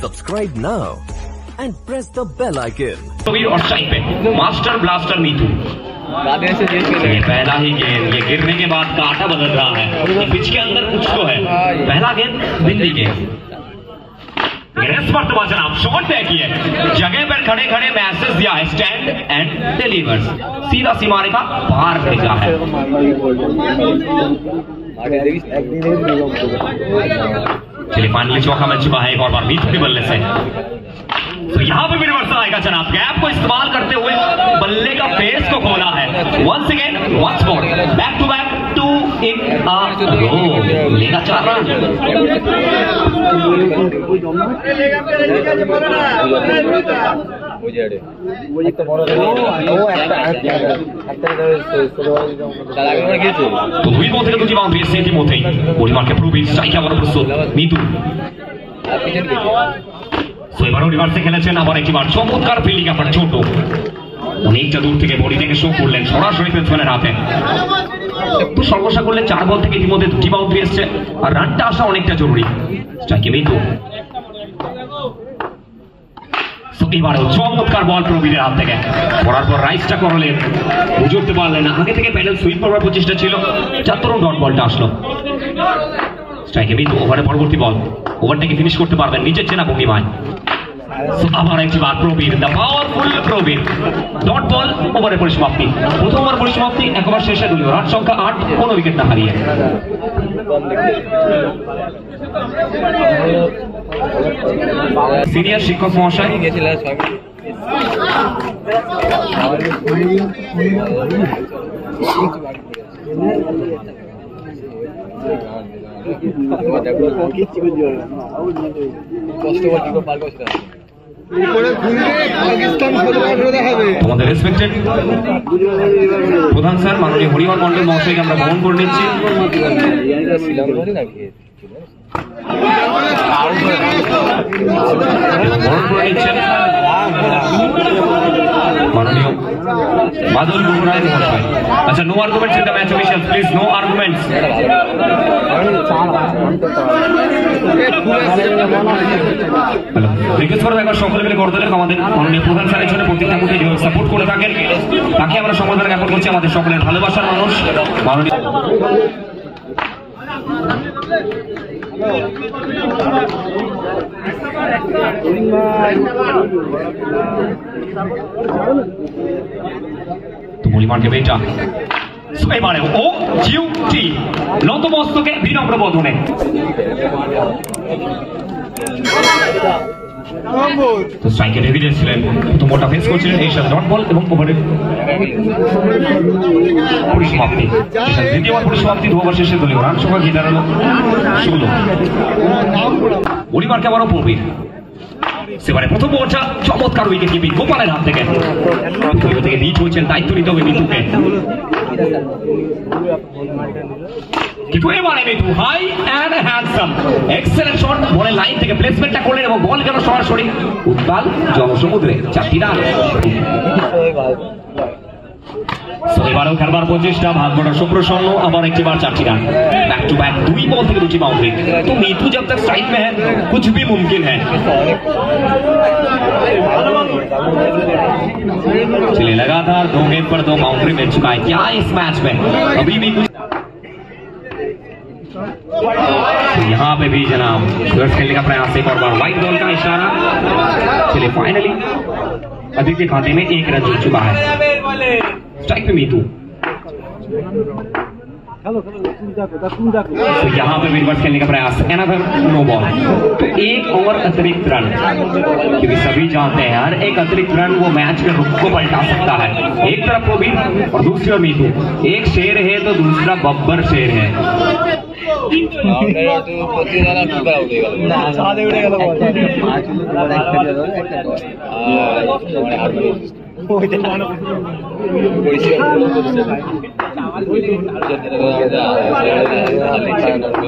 Subscribe now and press the bell icon. और strike पे master blaster Meetu. ये पहला ही गेंद, ये गिरने के बाद काटा बदल रहा है, पिच के अंदर कुछ तो है। पहला गेंद बिंदी गेंद, जनाब शॉट तय किए, जगह पर खड़े खड़े मैसेज दिया है, स्टैंड एंड डिलीवर्स, सीधा सीमा रेखा बाहर भेजा है। चलिए फाइनली चौका मिल चुका है एक और बार मीतू के बल्ले से। तो यहाँ पे भी रिवर्सल आएगा जनाब, गैप को इस्तेमाल करते हुए बल्ले का फेस को खोला है। Once again once more, back to back 2 in a row, लेगा 4 रन। তো দুই বল থেকে দুটি বাউন্ডারি সেন্টি মতেই বডি মার্কে প্রবীর স্ট্রাইকে আবার প্রস্তুত মিতু। তো এবারও রিভার্সে খেলেছেন, আবার একটিবার চমৎকার ফিল্ডিং আপনার ছোট, অনেকটা দূর থেকে বডি থেকে শো করলেন সরাসরি ব্যাটসম্যানের হাতে। একটু সর্বসা করলে 4 বল থেকে ইতিমধ্যে দুটি বাউন্ডারি এসছে, আর রানটা আসা অনেকটা জরুরি। স্ট্রাইকে মিতু, এবারও চমৎকার বল প্রবীরের হাত থেকে, পড়ার পর রাইসটা করলেন, বুঝতে পারলেন না, আগে থেকে প্যাডেল সুইপ করার প্রচেষ্টা ছিল, 4 ডট বলটা আসলো। স্ট্রাইকে মিতু, ওভারে পরবর্তী বল, ওভারটাকে ফিনিশ করতে পারবেন নিচের চেনা ভঙ্গিমায়। আবার একটি বার Prabir, the powerful Prabir, dot ball, ওভারের পরিসমাপ্তি, প্রথম ওভার পরিসমাপ্তি, একবার শেষে দলীয় রান সংখ্যা 8, কোনো উইকেট না হারিয়ে। সিনিয়র শিক্ষক মহাশয় তোমাদের রেসপেক্টেড প্রধান স্যার মাননীয় হরিহর মন্ডল মহাশয়কে আমরা বহন করে নিচ্ছি। মাননীয় বাদল গুরুরায় মহাশয়। আচ্ছা, no arguments in the match officials, please no arguments. Request করবো একবার সকলে মিলে করে দিলেন, আমাদের মাননীয় প্রধান স্যারের জন্য প্রত্যেকটা মুখে যেভাবে সাপোর্ট করে থাকেন তাকে আমরা সম্বোধন জ্ঞাপন করছি, আমাদের সকলের ভালোবাসার মানুষ মাননীয়। তো বলিমানকে বেটা এবারে ও জিউটি নতমস্তকে বিনম্র বোধনে। তো স্ট্রাইকে রেভিডেন্স ছিলেন, তো মোটা ফেস করছিলেন, এই সাথে ডট বল এবং ওভারের পরিসমাপ্তি, দ্বিতীয় ওভার পরিসমাপ্তি, 2 ওভার শেষে দলীয় রান সংখ্যা গিয়ে দাঁড়ালো 16। বলিমানকে আবারও প্রবীর, সেবারে প্রথম ওভারটা চমৎকার উইকেট কিপিং গোপালের হাত থেকে, থেকে বিট হয়েছেন, দায়িত্ব নিতে হবে মিতুকে। কিন্তু এবারে Mitu high and handsome, excellent shot, বলের লাইন থেকে প্লেসমেন্টটা করলেন এবং বল গেল সরাসরি উত্তাল জনসমুদ্রে, 4টি রান। এবারেও খেলবার প্রচেষ্টা, ভাগ্যটা সুপ্রসন্ন, আবার একটিবার 4টি run, back to back 2 ball থেকে 2টি बाउंड्री। तो मीतू जब तक स्ट्राइक में है कुछ भी मुमकिन है। चलिए लगातार 2 गेंद पर 2 बाउंड्री मिल चुका है, क्या इस मैच में अभी भी कुछ। यहाँ पे भी जनाब रिवर्स खेलने का प्रयास, एक और बार वाइड बॉल का इशारा। चलिए फाइनली आदित्य के खाते में 1 रन जुड़ चुका है। स्ट्राइक पे मीतू, तो यहाँ पे रिवर्स खेलने का प्रयास, अनदर नो बॉल। तो 1 ओवर अतिरिक्त रन, क्योंकि सभी जानते हैं हर एक अतिरिक्त रन वो मैच के रुख को पलटा सकता है। एक तरफ प्रबीर और दूसरी ओर मीतू, एक शेर है तो दूसरा बब्बर शेर है।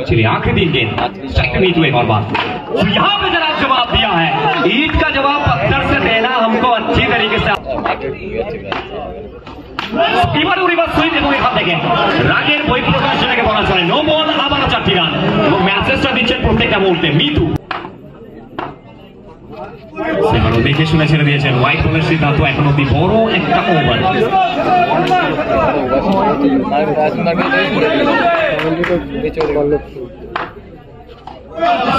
चलिए आखिरी 3 गेंद, स्ट्राइक पे मीतू एक और बार, तो यहाँ पे जरा जवाब दिया है, ईट का जवाब पत्थर से देना हमको अच्छी तरीके से। এবারে রিভার্স সুইং এবং এখান থেকে রাগের বই প্রকাশ যেটাকে বলা চলে, নো বল, আবারও 4টি রান এবং ম্যাচেসটা দিচ্ছেন প্রত্যেকটা মুহূর্তে মিতু। সেবারও দেখে শুনে ছেড়ে দিয়েছেন হোয়াইট বলের সিদ্ধান্ত এখন অব্দি বড় একটা ওভার।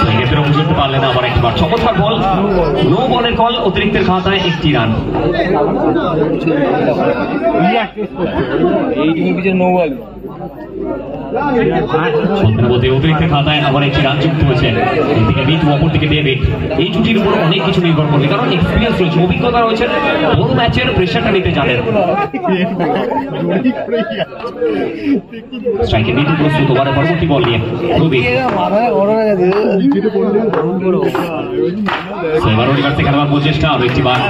সেক্ষেত্রে বুঝতে পারলেন আবার একবার চমৎকার বল, নো বলের কল, অতিরিক্তের খাতায় একটি রান। অতিরিক্তের খাতায় আবার একটি রান যুক্ত হয়েছেন। এদিকে মিট, অপরদিকে ডেভিড। এই জুটির উপর অনেক কিছু নির্ভর করবে, কারণ এক্সপিরিয়েন্স রয়েছে, অভিজ্ঞতা রয়েছে, বড় ম্যাচের প্রেশারটা নিতে জানেন। স্ট্রাইকে মিট প্রস্তুত, ওভারে পরবর্তী বল নিয়ে রবি। এবার অলিভার খেলার প্রচেষ্টা, আরো একটি বার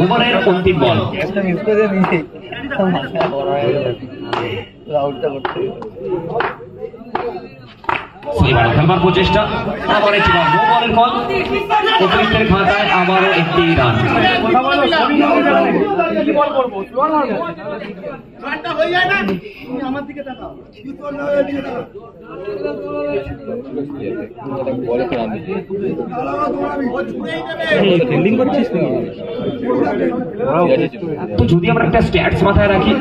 ওভারের অন্তিম বল। এবার খেলবার প্রচেষ্টা, আবার একটি বার নো বলের বল, অতিরিক্তের খাতায় আবারও একটি রান। তো যদি আমরা একটা স্ট্যাটস মাথায় রাখি,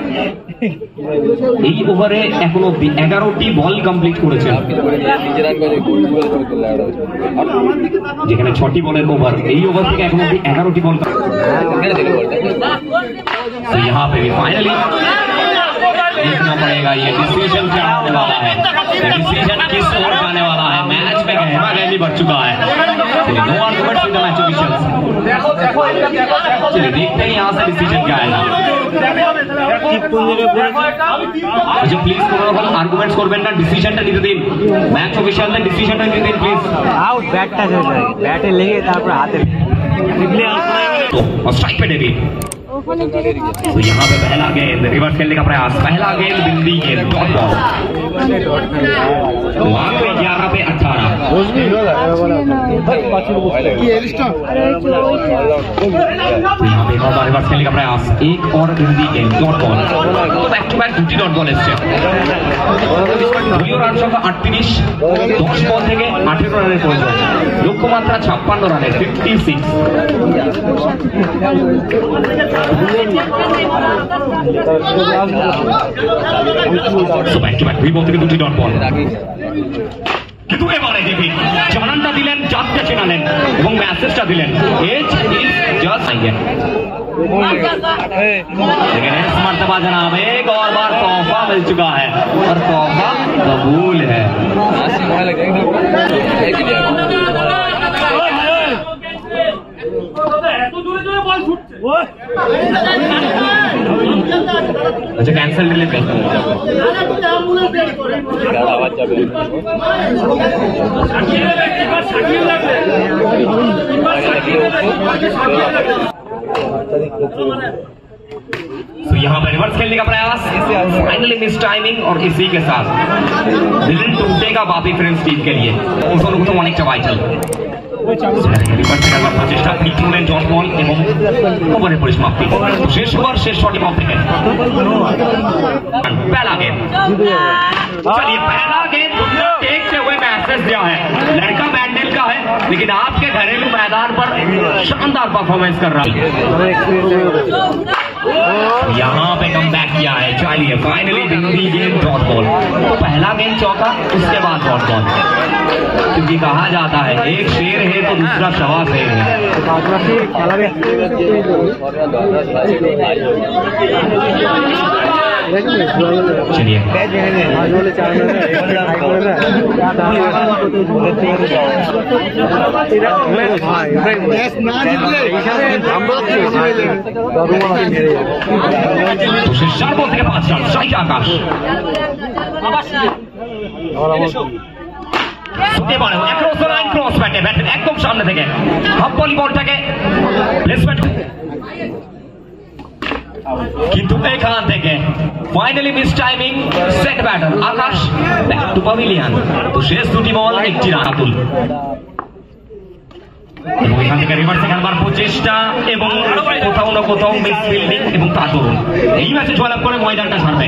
এই ওভারে এখন অব্দি 11টি বল কমপ্লিট করেছেন, যেখানে 6টি বলের ওভার। এই ওভার থেকে এখন অব্দি 11টি বল। यहाँ पे भी फाइनली देखना पड़ेगा ये डिसीजन क्या होने वाला है, डिसीजन किस ओर जाने वाला है। मैच में गहमा गहमी बढ़ चुका है। No arguments with the match officials. चलिए देखते हैं यहाँ से डिसीजन क्या आएगा। अच्छा प्लीज কোনো আর্গুমেন্টস করবেন না, ডিসিশনটা নিতে দিন। ম্যাচ অফিশিয়ালদের ডিসিশনটা নিতে দিন প্লিজ। আউট, ব্যাটটা ব্যাটে লেগে তারপর হাতে तो स्ट्राइक पे डेविड। तो यहाँ पे पहला गेंद, रिवर्स खेलने का प्रयास, पहला गेंद बिंदी गेंद, डॉट बॉल। वहां पे 11 पे 18। तो यहाँ पे एक और रिवर्स खेलने का प्रयास, एक और बिंदी गेंद, डॉट बॉल। तो बैक टू बैक 2টি ডট বল এসছে। দলীয় রান সংখ্যা 38, 10 বল থেকে 18 রানের প্রয়োজন, লক্ষ্যমাত্রা 56 রানের 56। ব্যাক টু ব্যাক 2 বল থেকে 2টি ডট বল। কিন্তু এবারে দেখি জানানটা দিলেন, জাতটা চেনালেন এবং মেসেজটা দিলেন, এজ ইজ জাস্ট আইএন। लेकिन इस मर्तबा जनाब एक और बार तोहफा मिल चुका है और तोहफा कबूल है। अच्छा कैंसिल डिलीट कर तो यहाँ पे रिवर्स खेलने का प्रयास, फाइनली मिस टाइमिंग, और इसी के साथ दिलन टूटेगा बापी फ्रेंड्स टीम के लिए। उनको तो अनेक वाइटल প্রচেষ্টা, নিখুঁত ডট বল এবং ওভারের পরিসমাপ্তি। শেষ ওভার, শেষ 6টি বল থেকে पहला गेंद। चलिए पहला गेंद देखते हुए मैसेज दिया है, लड़का मैंडेल का है लेकिन आपके घरेलू मैदान पर शानदार परफॉर्मेंस कर रहा है। यहाँ पे कम बैक किया है, चलिए फाइनली बिंदी गेंद डॉट बॉल। पहला गेंद चौका, उसके बाद डॉट बॉल, क्योंकि कहा जाता है एक शेर है तो दूसरा सवा शेर है। चलिए বল থেকে 5 রান, স্ট্রাইক আকাশ। এবারে অ্যাক্রস দ্য লাইন, ক্রস ব্যাটে ব্যাটের একদম সামনে থেকে হাফ ভলি বলটাকে প্লেসমেন্ট, কিন্তু এখান থেকে finally miss timing, set batter Akash, back to pavilion. তো শেষ 2টি বল, 1টি রান। আতুল এবং এখান থেকে রিভার্সে খেলবার প্রচেষ্টা এবং কোথাও না কোথাও মিস ফিল্ডিং এবং তার দরুন এই ম্যাচে জয়লাভ করে ময়দানটা ছাড়বে।